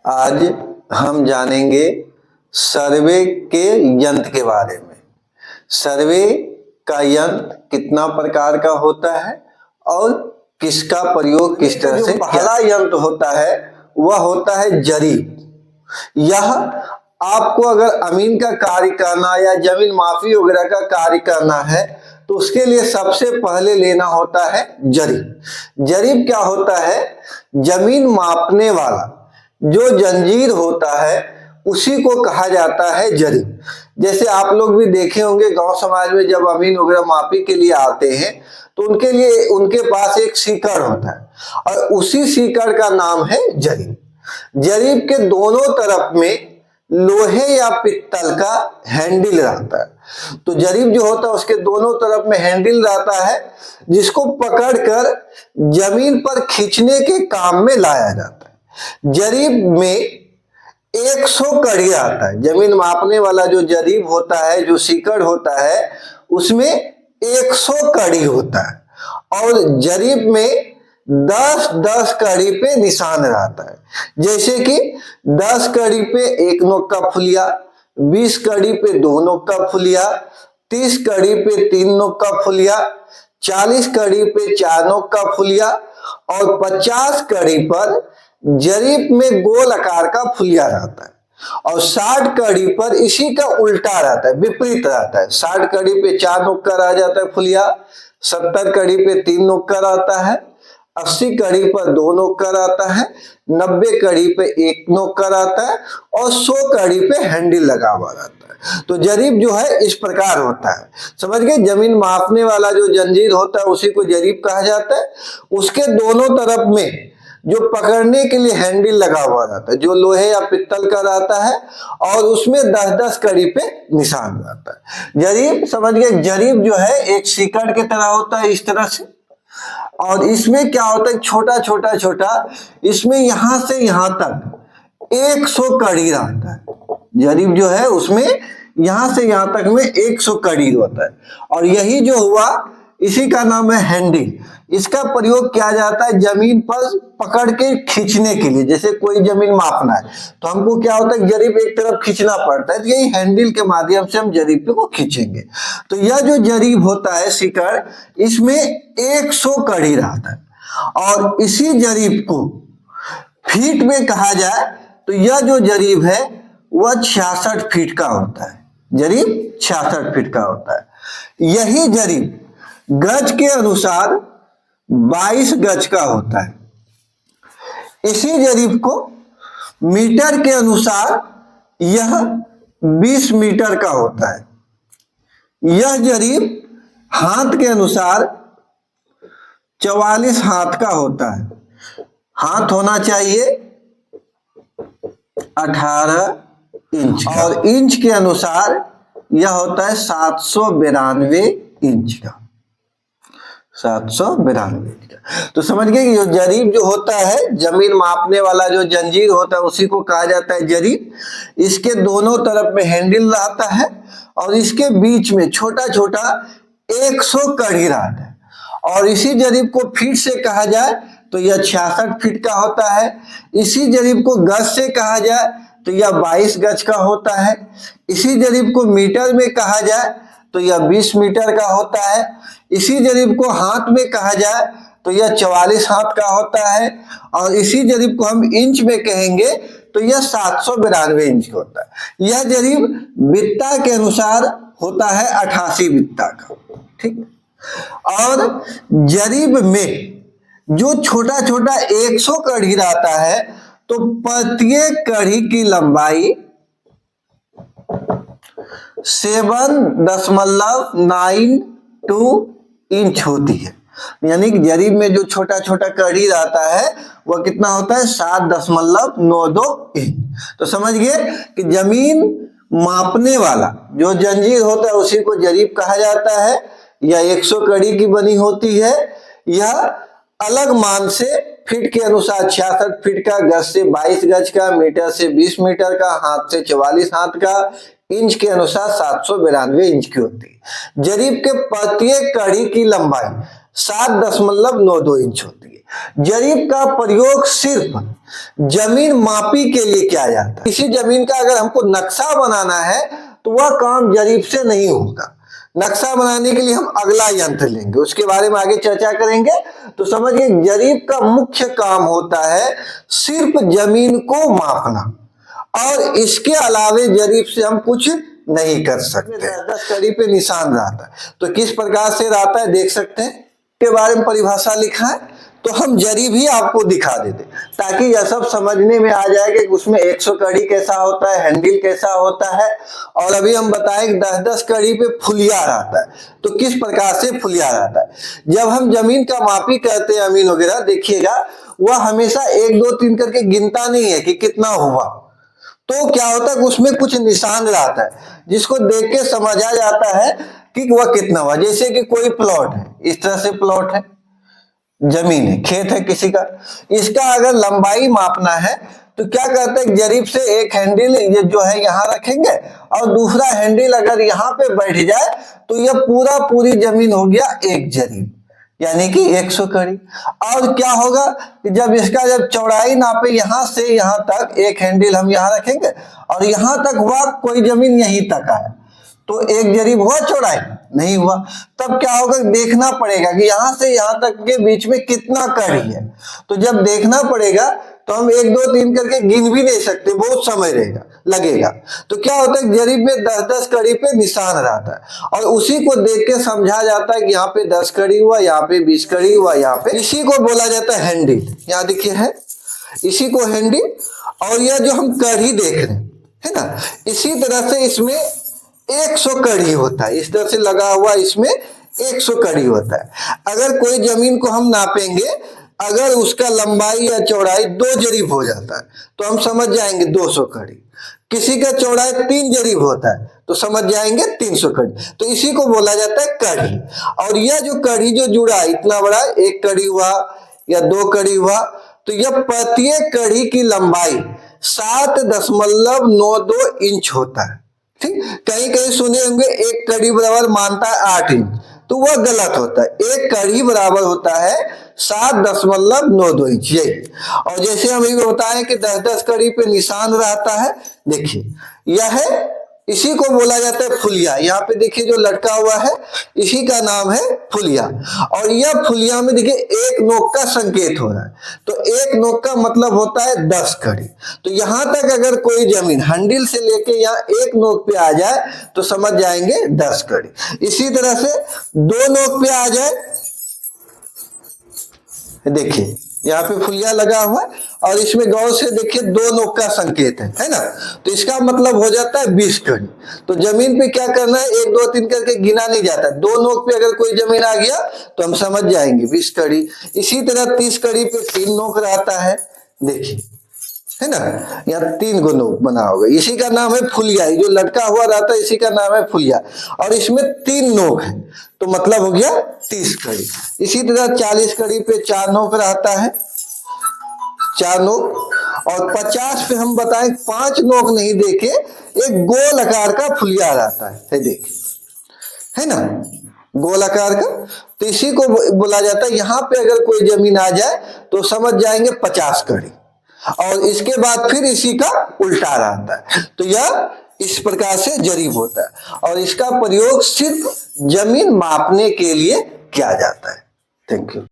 आज हम जानेंगे सर्वे के यंत्र के बारे में। सर्वे का यंत्र कितना प्रकार का होता है और किसका प्रयोग किस तरह से। पहला यंत्र होता है वह होता है जरीब। यह आपको अगर अमीन का कार्य करना या जमीन माफी वगैरह का कार्य करना है तो उसके लिए सबसे पहले लेना होता है जरीब। जरीब क्या होता है? जमीन मापने वाला जो जंजीर होता है उसी को कहा जाता है जरीब। जैसे आप लोग भी देखे होंगे गांव समाज में जब अमीन वगैरह मापी के लिए आते हैं तो उनके लिए उनके पास एक सीकड़ होता है और उसी सीकड़ का नाम है जरीब। जरीब के दोनों तरफ में लोहे या पित्तल का हैंडल रहता है। तो जरीब जो होता है उसके दोनों तरफ में हैंडल रहता है जिसको पकड़कर जमीन पर खींचने के काम में लाया जाता है। जरीब में 100 कड़ी आता है। जमीन मापने वाला जो जरीब होता है, जो सीकड़ होता है, उसमें 100 कड़ी होता है और जरीब में 10-10 कड़ी पे निशान रहता है। जैसे कि 10 कड़ी पे 1 नोक का फुलिया, 20 कड़ी पे 2 नोक का फुलिया, 30 कड़ी पे 3 नोक का फुलिया, 40 कड़ी पे 4 नोक का फुलिया और 50 कड़ी पर जरीब में गोल आकार का फुलिया रहता है और 60 कड़ी पर इसी का उल्टा रहता है, विपरीत रहता है। 60 कड़ी पे 4 नोक का रह जाता है फुलिया, 70 कड़ी पे 3 नोक का रहता है, 80 कड़ी पर 2 नोक का रहता है, 90 कड़ी पे 1 नोक का रहता है और 100 कड़ी पे हैंडल लगा हुआ रहता है। तो जरीब जो है इस प्रकार होता है, समझ गए। जमीन मापने वाला जो जंजीर होता है उसी को जरीब कहा जाता है। उसके दोनों तरफ में जो पकड़ने के लिए हैंडल लगा हुआ रहता है, जो लोहे या पित्तल का रहता है और उसमें 10-10 कड़ी पे निशान रहता है। जरीब समझ गए। जरीब जो है एक सीकड़ की तरह होता है इस तरह से और इसमें क्या होता है, छोटा छोटा छोटा, इसमें यहां से यहां तक 100 कड़ी रहता है। जरीब जो है उसमें यहां से यहां तक में 100 कड़ी होता है और यही जो हुआ इसी का नाम है हैंडल। इसका प्रयोग किया जाता है जमीन पर पकड़ के खींचने के लिए। जैसे कोई जमीन मापना है तो हमको क्या होता है, जरीब एक तरफ खींचना पड़ता है, तो यही हैंडल के माध्यम से हम जरीब को खींचेंगे। तो यह जो जरीब होता है सीकड़, इसमें 100 कड़ी रहता है और इसी जरीब को फीट में कहा जाए तो यह जो जरीब है वह 66 फीट का होता है। जरीब 66 फीट का होता है। यही जरीब गज के अनुसार 22 गज का होता है। इसी जरीब को मीटर के अनुसार यह 20 मीटर का होता है। यह जरीब हाथ के अनुसार 44 हाथ का होता है। हाथ होना चाहिए 18 इंच और इंच के अनुसार यह होता है 792 इंच का। 792 इंच का। तो समझ गए कि जो जरीब जो होता है, जमीन मापने वाला जो जंजीर होता है उसी को कहा जाता है जरीब। इसके दोनों तरफ में हैंडल रहता है और इसके बीच में छोटा छोटा 100 कड़ी रहता है और इसी जरीब को फीट से कहा जाए तो यह 66 फीट का होता है। इसी जरीब को गज से कहा जाए तो यह 22 गज का होता है। इसी जरीब को मीटर में कहा जाए तो यह 20 मीटर का होता है। इसी जरीब को हाथ में कहा जाए तो यह 44 हाथ का होता है और इसी जरीब को हम इंच में कहेंगे तो यह 792 इंच का होता है। यह जरीब बित्ता के अनुसार होता है 88 बित्ता का, ठीक। और जरीब में जो छोटा छोटा 100 कड़ी रहता है तो प्रत्येक कड़ी की लंबाई 7.92 इंच होती है। यानी कि जरीब में जो छोटा छोटा कड़ी रहता है वह कितना होता है, 7.92 इंच। तो समझ गए कि जमीन मापने वाला जो जंजीर होता है उसी को जरीब कहा जाता है। यह 100 कड़ी की बनी होती है। यह अलग मान से फीट के अनुसार 66 फीट का, गज से 22 गज का, मीटर से 20 मीटर का, हाथ से 44 हाथ का, इंच के अनुसार 792 इंच की होती है। जरीब के प्रत्येक कड़ी की लंबाई 7.92 इंच होती है। जरीब का प्रयोग सिर्फ जमीन मापी के लिए किया जाता है। किसी जमीन का अगर हमको नक्शा बनाना है तो वह काम जरीब से नहीं होगा। नक्शा बनाने के लिए हम अगला यंत्र लेंगे, उसके बारे में आगे चर्चा करेंगे। तो समझिए जरीब का मुख्य काम होता है सिर्फ जमीन को मापना, और इसके अलावे जरीब से हम कुछ नहीं कर सकते। 10 कड़ी पे निशान रहता है, तो किस प्रकार से रहता है देख सकते हैं, के बारे में परिभाषा लिखा है। तो हम जरीब ही आपको दिखा देते ताकि यह सब समझने में आ जाए कि उसमें 100 कड़ी कैसा होता है, हैंडल कैसा होता है। और अभी हम बताएं कि 10-10 कड़ी पे फुलिया रहता है, तो किस प्रकार से फुलिया रहता है। जब हम जमीन का मापी करते हैं अमीन वगैरह, देखिएगा वह हमेशा 1 2 3 करके गिनता नहीं है कि कितना हुआ। तो क्या होता है उसमें कुछ निशान रहता है जिसको देख के समझा जाता है कि वह कितना हुआ। जैसे कि कोई प्लॉट है, इस तरह से प्लॉट है, जमीन है, खेत है किसी का, इसका अगर लंबाई मापना है तो क्या करते हैं जरीब से एक हैंडल ये जो है यहाँ रखेंगे और दूसरा हैंडल अगर यहाँ पे बैठ जाए तो यह पूरी जमीन हो गया एक जरीब, यानी कि 100 कड़ी। और क्या होगा कि जब चौड़ाई नापे यहाँ से यहाँ तक, एक हैंडल हम यहाँ रखेंगे और यहाँ तक हुआ कोई जमीन यहीं तक आया, तो एक जरीब हुआ, चौड़ाई नहीं हुआ। तब क्या होगा देखना पड़ेगा कि यहाँ से यहाँ तक के बीच में कितना कड़ी है। तो जब देखना पड़ेगा तो हम 1 2 3 करके गिन भी नहीं सकते, बहुत समय लगेगा। तो क्या होता है जरीब में 10-10 कड़ी पे निशान रहता है और उसी को देख के समझा जाता है कि यहाँ पे 10 कड़ी हुआ, यहाँ पे 20 कड़ी हुआ, यहाँ पे। इसी को बोला जाता है हैंडल। यहाँ देखिए है, इसी को हैंडल। और यह जो हम कड़ी देख रहे हैं है ना, इसी तरह से इसमें 100 कड़ी होता है, इस तरह से लगा हुआ इसमें 100 कड़ी होता है। अगर कोई जमीन को हम नापेंगे, अगर उसका लंबाई या चौड़ाई 2 जरीब हो जाता है तो हम समझ जाएंगे 200 कड़ी। किसी का चौड़ाई 3 जरीब होता है तो समझ जाएंगे 300 कड़ी। तो इसी को बोला जाता है कड़ी। और यह जो कड़ी जो जुड़ा इतना बड़ा, 1 कड़ी हुआ या 2 कड़ी हुआ, तो यह प्रत्येक कड़ी की लंबाई 7.92 इंच होता है। ठीक, कहीं कहीं सुने होंगे 1 कड़ी बराबर मानता है 8 इंच, तो वह गलत होता है। 1 कड़ी बराबर होता है 7.92 इंच यही। और जैसे हम ये बताएं कि 10-10 कड़ी पे निशान रहता है, देखिए यह है, इसी को बोला जाता है फुलिया। यहाँ पे देखिए जो लटका हुआ है इसी का नाम है फुलिया। और यह फुलिया में देखिए एक नोक का संकेत हो रहा है, तो एक नोक का मतलब होता है 10 कड़ी। तो यहां तक अगर कोई जमीन हैंडल से लेके यहाँ एक नोक पे आ जाए तो समझ जाएंगे 10 कड़ी। इसी तरह से 2 नोक पे आ जाए, देखिए यहाँ पे फुलिया लगा हुआ है और इसमें गौर से देखिए 2 नोक का संकेत है ना, तो इसका मतलब हो जाता है 20 कड़ी। तो जमीन पे क्या करना है, 1 2 3 करके गिना नहीं जाता, 2 नोक पे अगर कोई जमीन आ गया तो हम समझ जाएंगे 20 कड़ी। इसी तरह 30 कड़ी पे 3 नोक रहता है, देखिए है ना, यहाँ 3 गो नोक बना होगा, इसी का नाम है फुलिया। जो लटका हुआ रहता है इसी का नाम है फुलिया। और इसमें 3 नोक है तो मतलब हो गया 30 कड़ी। इसी तरह 40 कड़ी पे 4 नोक रहता है, 4 नोक। और 50 पे हम बताएं 5 नोक नहीं देखे, एक गोल आकार का फुलिया रहता है देखिए, है ना, गोल आकार का। तो इसी को बोला जाता है, यहाँ पे अगर कोई जमीन आ जाए तो समझ जाएंगे 50 कड़ी। और इसके बाद फिर इसी का उल्टा रहता है। तो यह इस प्रकार से जरीब होता है और इसका प्रयोग सिर्फ जमीन मापने के लिए किया जाता है। Thank you.